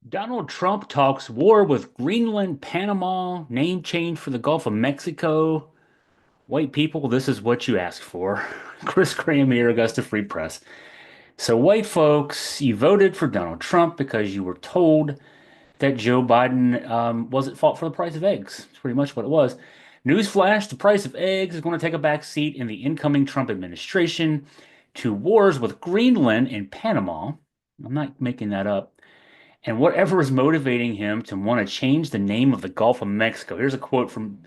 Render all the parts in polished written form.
Donald Trump talks war with Greenland, Panama, name change for the Gulf of Mexico. White people, this is what you asked for. Chris Graham here, Augusta Free Press. So, white folks, you voted for Donald Trump because you were told that Joe Biden was at fault for the price of eggs. That's pretty much what it was. Newsflash, the price of eggs is going to take a back seat in the incoming Trump administration to wars with Greenland and Panama. I'm not making that up. And whatever is motivating him to want to change the name of the Gulf of Mexico. Here's a quote from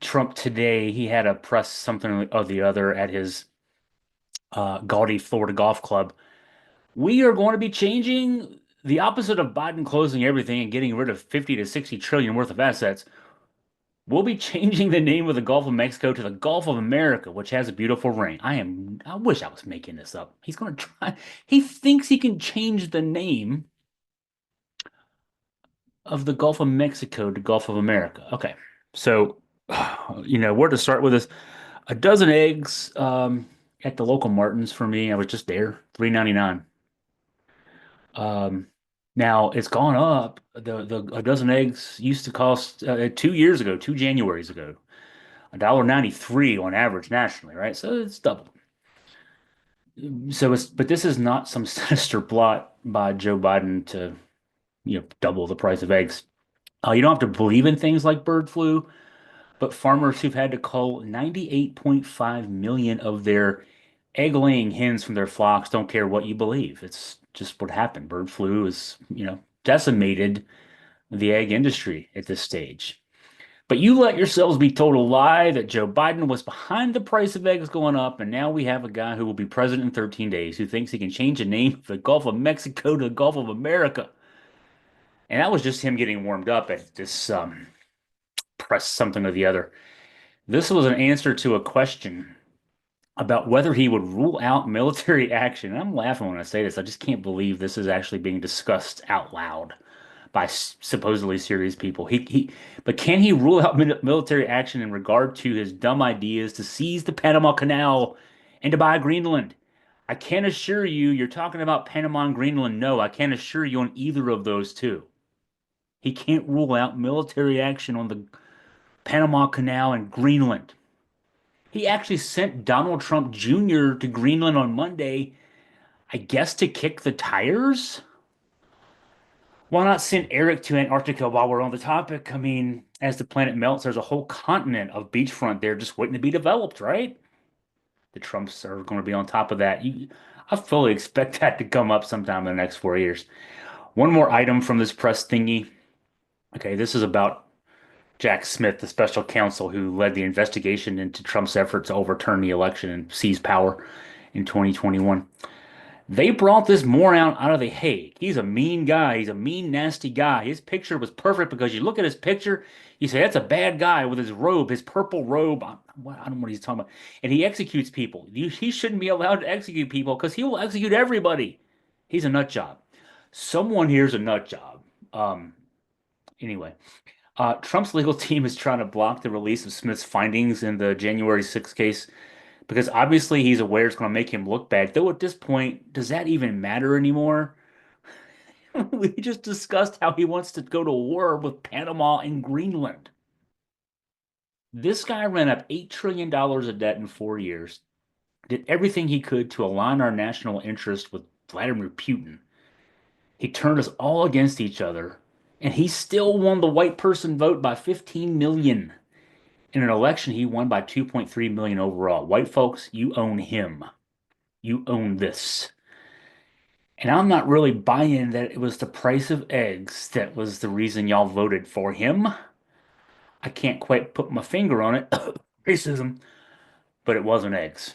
Trump today. He had a press something or the other at his gaudy Florida golf club. We are going to be changing the opposite of Biden closing everything and getting rid of 50 to 60 trillion worth of assets. We'll be changing the name of the Gulf of Mexico to the Gulf of America, which has a beautiful ring. I wish I was making this up. He's going to try. He thinks he can change the name of the Gulf of Mexico to Gulf of America. Okay. So, where to start with this? A dozen eggs at the local Martin's for me. I was just there, 3.99. Um, Now it's gone up. The a dozen eggs used to cost 2 years ago, 2 Januaries ago, $1.93 on average nationally, right? So it's doubled. But this is not some sinister plot by Joe Biden to, double the price of eggs. You don't have to believe in things like bird flu, but farmers who've had to cull 98.5 million of their egg-laying hens from their flocks don't care what you believe. It's just what happened. Bird flu is, decimated the egg industry at this stage. But you let yourselves be told a lie that Joe Biden was behind the price of eggs going up, and now we have a guy who will be president in 13 days who thinks he can change the name of the Gulf of Mexico to the Gulf of America. And that was just him getting warmed up at this press something or the other. This was an answer to a question about whether he would rule out military action. And I'm laughing when I say this. I just can't believe this is actually being discussed out loud by supposedly serious people. But can he rule out military action in regard to his dumb ideas to seize the Panama Canal and to buy Greenland? I can't assure you, you're talking about Panama and Greenland. No, I can't assure you on either of those two. He can't rule out military action on the Panama Canal and Greenland. He actually sent Donald Trump Jr. to Greenland on Monday, I guess to kick the tires. Why not send Eric to Antarctica while we're on the topic? I mean, as the planet melts, there's a whole continent of beachfront there just waiting to be developed, right? The Trumps are going to be on top of that. I fully expect that to come up sometime in the next 4 years. One more item from this press thingy. Okay, this is about Jack Smith, the special counsel who led the investigation into Trump's effort to overturn the election and seize power in 2021. They brought this moron out of The Hague. He's a mean guy. He's a mean, nasty guy. His picture was perfect because you look at his picture, you say, that's a bad guy with his robe, his purple robe. I don't know what he's talking about. And he executes people. He shouldn't be allowed to execute people because he will execute everybody. He's a nut job. Someone here's a nut job. Um, anyway. Trump's legal team is trying to block the release of Smith's findings in the January 6th case because obviously he's aware it's going to make him look bad. Though at this point, does that even matter anymore? We just discussed how he wants to go to war with Panama and Greenland. This guy ran up $8 trillion of debt in 4 years, did everything he could to align our national interest with Vladimir Putin. He turned us all against each other, and he still won the white person vote by 15 million. In an election, he won by 2.3 million overall. White folks, you own him. You own this. And I'm not really buying that it was the price of eggs that was the reason y'all voted for him. I can't quite put my finger on it. Racism, but it wasn't eggs.